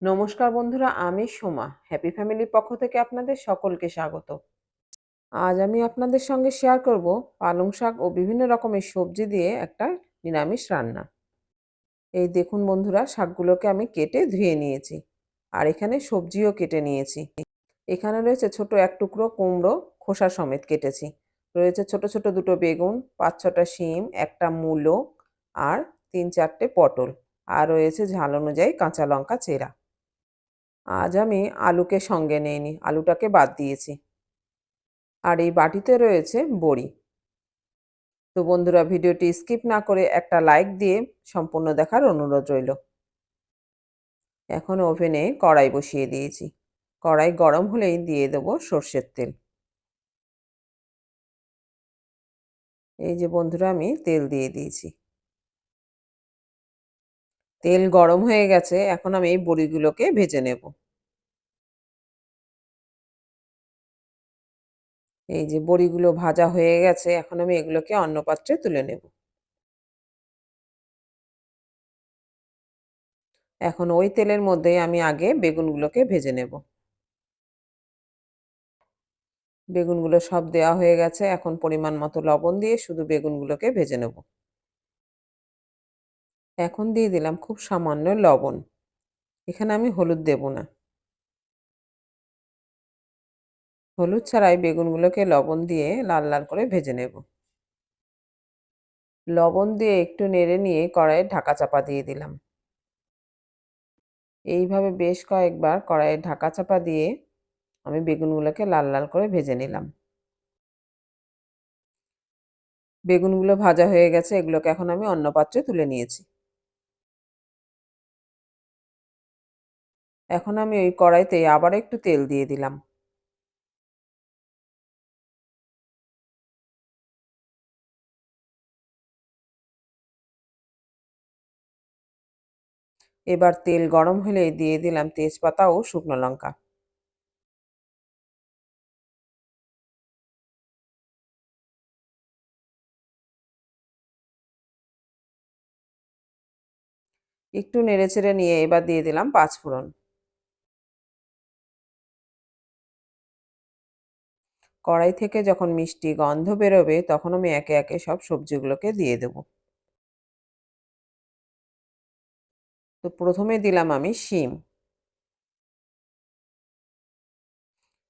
নমস্কার বন্ধুরা, আমি সোমা। হ্যাপি ফ্যামিলির পক্ষ থেকে আপনাদের সকলকে স্বাগত। আজ আমি আপনাদের সঙ্গে শেয়ার করব পালং শাক ও বিভিন্ন রকমের সবজি দিয়ে একটা নিরামিষ রান্না। এই দেখুন বন্ধুরা, শাকগুলোকে আমি কেটে ধুয়ে নিয়েছি। আর এখানে সবজিও কেটে নিয়েছি। এখানে রয়েছে ছোট এক টুকরো কুমড়ো, খোসা সমেত কেটেছি। রয়েছে ছোট ছোট দুটো বেগুন, ৫-৬টা শিম, একটা মূলো আর ৩-৪টে পটল। আর রয়েছে ঝাল অনুযায়ী কাঁচা লঙ্কা চেরা। আজ আমি আলুকে সঙ্গে নেইনি, আলুটাকে বাদ দিয়েছি। আর এই বাটিতে রয়েছে বড়ি। তো বন্ধুরা, ভিডিওটি স্কিপ না করে একটা লাইক দিয়ে সম্পূর্ণ দেখার অনুরোধ রইল। এখন ওভেনে কড়াই বসিয়ে দিয়েছি। কড়াই গরম হলেই দিয়ে দেবো সর্ষের তেল। এই যে বন্ধুরা, আমি তেল দিয়ে দিয়েছি। তেল গরম হয়ে গেছে, এখন আমি এই বড়িগুলোকে ভেজে নেব। এই যে বড়িগুলো ভাজা হয়ে গেছে, এখন আমি এগুলোকে অন্য পাত্রে তুলে নেব। এখন ওই তেলের মধ্যেই আমি আগে বেগুনগুলোকে ভেজে নেব। বেগুনগুলো সব দেওয়া হয়ে গেছে। এখন পরিমাণ মতো লবণ দিয়ে শুধু বেগুনগুলোকে ভেজে নেব। এখন দিয়ে দিলাম খুব সামান্য লবণ। এখানে আমি হলুদ দেব না। হলুদ ছাড়াই বেগুনগুলোকে লবণ দিয়ে লাল লাল করে ভেজে নেব। লবণ দিয়ে একটু নেড়ে নিয়ে কড়াইয়ের ঢাকা চাপা দিয়ে দিলাম। এইভাবে বেশ কয়েকবার কড়াইয়ের ঢাকা চাপা দিয়ে আমি বেগুনগুলোকে লাল লাল করে ভেজে নিলাম। বেগুনগুলো ভাজা হয়ে গেছে, এগুলোকে এখন আমি অন্য পাত্রে তুলে নিয়েছি। এখন আমি ওই কড়াইতে আবার একটু তেল দিয়ে দিলাম। এবার তেল গরম হলে দিয়ে দিলাম তেজপাতা ও শুকনো লঙ্কা। একটু নেড়েচেড়ে নিয়ে এবার দিয়ে দিলাম পাঁচফোড়ন। কড়াই থেকে যখন মিষ্টি গন্ধ বেরোবে তখন আমি একে একে সব সবজিগুলোকে দিয়ে দেব। তো প্রথমে দিলাম আমি শিম।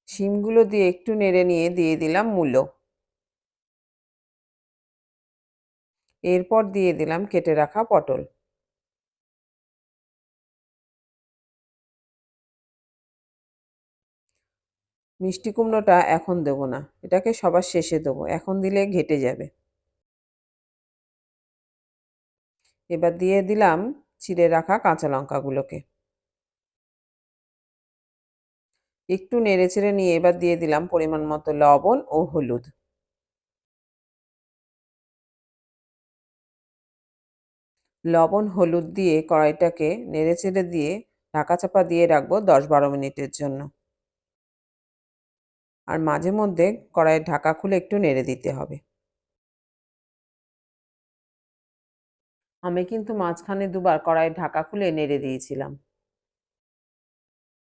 শিমগুলো দিয়ে একটু নেড়ে নিয়ে দিয়ে দিলাম মূলো। এরপর দিয়ে দিলাম কেটে রাখা পটল। মিষ্টি কুমড়োটা এখন দেবো না, এটাকে সবার শেষে দেবো, এখন দিলে ঘেটে যাবে। এবার দিয়ে দিলাম চিড়ে রাখা কাঁচা লঙ্কাগুলোকে। একটু নেড়েচেড়ে নিয়ে এবার দিয়ে দিলাম পরিমাণ মতো লবণ ও হলুদ। লবণ হলুদ দিয়ে কড়াইটাকে নেড়েচেড়ে দিয়ে ঢাকা চাপা দিয়ে রাখবো 10-12 মিনিটের জন্য। আর মাঝে মধ্যে কড়াইয়ের ঢাকা খুলে একটু নেড়ে দিতে হবে। আমি কিন্তু মাঝখানে দুবার কড়াইয়ের ঢাকা খুলে নেড়ে দিয়েছিলাম।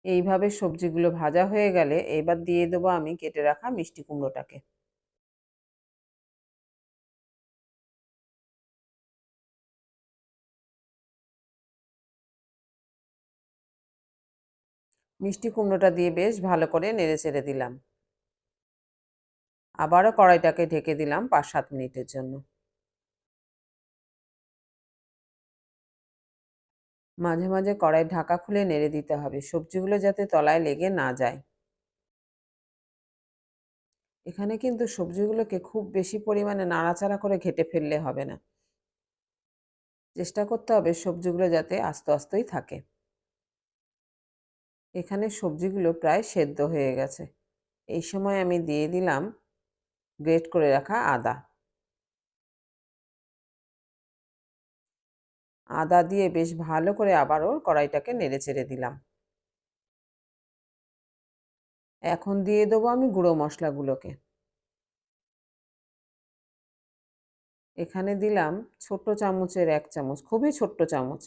এইভাবে সবজিগুলো ভাজা হয়ে গেলে এবার দিয়ে দেবো আমি কেটে রাখা মিষ্টি কুমড়োটাকে। মিষ্টি কুমড়োটা দিয়ে বেশ ভালো করে নেড়েচেড়ে দিলাম। আবারও কড়াইটাকে ঢেকে দিলাম 5-7 মিনিটের জন্য। মাঝে মাঝে কড়াইয়ের ঢাকা খুলে নেড়ে দিতে হবে, সবজিগুলো যাতে তলায় লেগে না যায়। এখানে কিন্তু সবজিগুলোকে খুব বেশি পরিমাণে নাড়াচাড়া করে ঘেঁটে ফেললে হবে না। চেষ্টা করতে হবে সবজিগুলো যাতে আস্তে আস্তেই থাকে। এখানে সবজিগুলো প্রায় সেদ্ধ হয়ে গেছে। এই সময় আমি দিয়ে দিলাম গ্রেট করে রাখা আদা। আদা দিয়ে বেশ ভালো করে আবারও কড়াইটাকে নেড়েচেড়ে দিলাম। এখন দিয়ে দেবো আমি গুঁড়ো মশলাগুলোকে। এখানে দিলাম ছোট্ট চামচের 1 চামচ, খুবই ছোট্ট চামচ।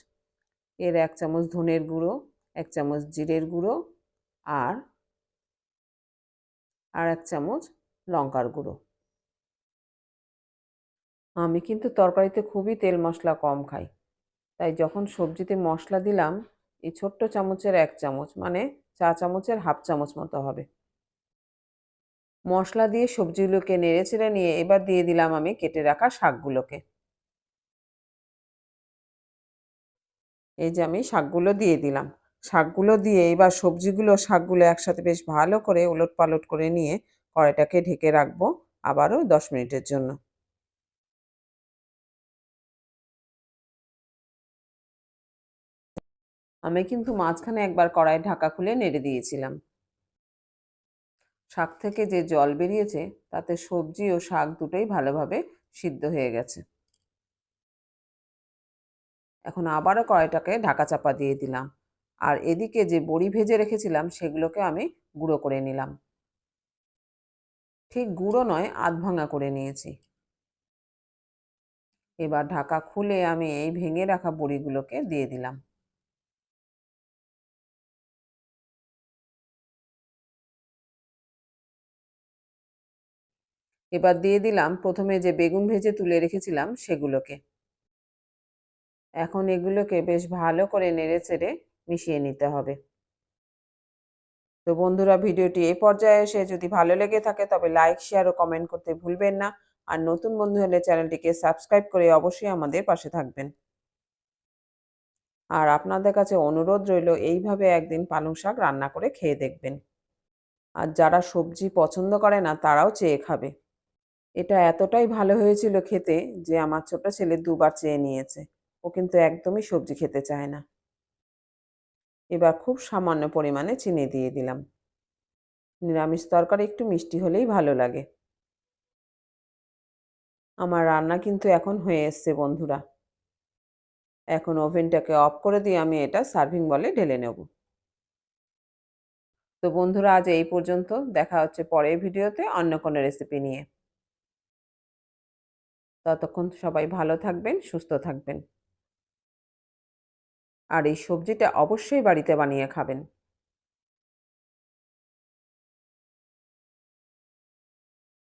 এর 1 চামচ ধনের গুঁড়ো, 1 চামচ জিরের গুঁড়ো আর 1 চামচ লঙ্কার গুঁড়ো। আমি কিন্তু তরকারিতে খুবই তেল মশলা কম খাই। তাই যখন সবজিতে মশলা দিলাম, এই ছোট্ট চামচের 1 চামচ মানে চা চামচের 1/2 চামচ মতো হবে। মশলা দিয়ে সবজিগুলোকে নেড়েচেড়ে নিয়ে এবার দিয়ে দিলাম আমি কেটে রাখা শাকগুলোকে। এই যে আমি শাকগুলো দিয়ে দিলাম। শাকগুলো দিয়ে এবার সবজিগুলো, শাকগুলো একসাথে বেশ ভালো করে ওলটপালট করে নিয়ে কড়াইটাকে ঢেকে রাখবো আবারও 10 মিনিটের জন্য। আমি কিন্তু মাঝখানে একবার কড়াইয়ের ঢাকা খুলে নেড়ে দিয়েছিলাম। শাক থেকে যে জল বেরিয়েছে তাতে সবজি ও শাক দুটোই ভালোভাবে সিদ্ধ হয়ে গেছে। এখন আবারও কড়াইটাকে ঢাকা চাপা দিয়ে দিলাম। আর এদিকে যে বড়ি ভেজে রেখেছিলাম সেগুলোকে আমি গুঁড়ো করে নিলাম। ঠিক গুঁড়ো নয়, আধ ভাঙা করে নিয়েছি। এবার ঢাকা খুলে আমি এই ভেঙে রাখা বড়িগুলোকে দিয়ে দিলাম। এবার দিয়ে দিলাম প্রথমে যে বেগুন ভেজে তুলে রেখেছিলাম সেগুলোকে। এখন এগুলোকে বেশ ভালো করে নেড়েচেড়ে মিশিয়ে নিতে হবে। তো বন্ধুরা, ভিডিওটি এই পর্যায়ে এসে যদি ভালো লেগে থাকে তবে লাইক, শেয়ার ও কমেন্ট করতে ভুলবেন না। আর নতুন বন্ধু হলে চ্যানেলটিকে সাবস্ক্রাইব করে অবশ্যই আমাদের পাশে থাকবেন। আর আপনাদের কাছে অনুরোধ রইল এইভাবে একদিন পালং শাক রান্না করে খেয়ে দেখবেন। আর যারা সবজি পছন্দ করে না তারাও চেয়ে খাবে। এটা এতটাই ভালো হয়েছিল খেতে যে আমার ছোট ছেলে ২ বার চেয়ে নিয়েছে। ও কিন্তু একদমই সবজি খেতে চায় না। এবার খুব সামান্য পরিমাণে চিনি দিয়ে দিলাম। নিরামিষ তরকারি একটু মিষ্টি হলেই ভালো লাগে। আমার রান্না কিন্তু এখন হয়ে এসছে বন্ধুরা। এখন ওভেনটাকে অফ করে দিয়ে আমি এটা সার্ভিং বলে ঢেলে নেব। তো বন্ধুরা, আজ এই পর্যন্ত। দেখা হচ্ছে পরের ভিডিওতে অন্য কোনো রেসিপি নিয়ে। ততক্ষণ সবাই ভালো থাকবেন, সুস্থ থাকবেন। আর এই সবজিটা অবশ্যই বাড়িতে বানিয়ে খাবেন।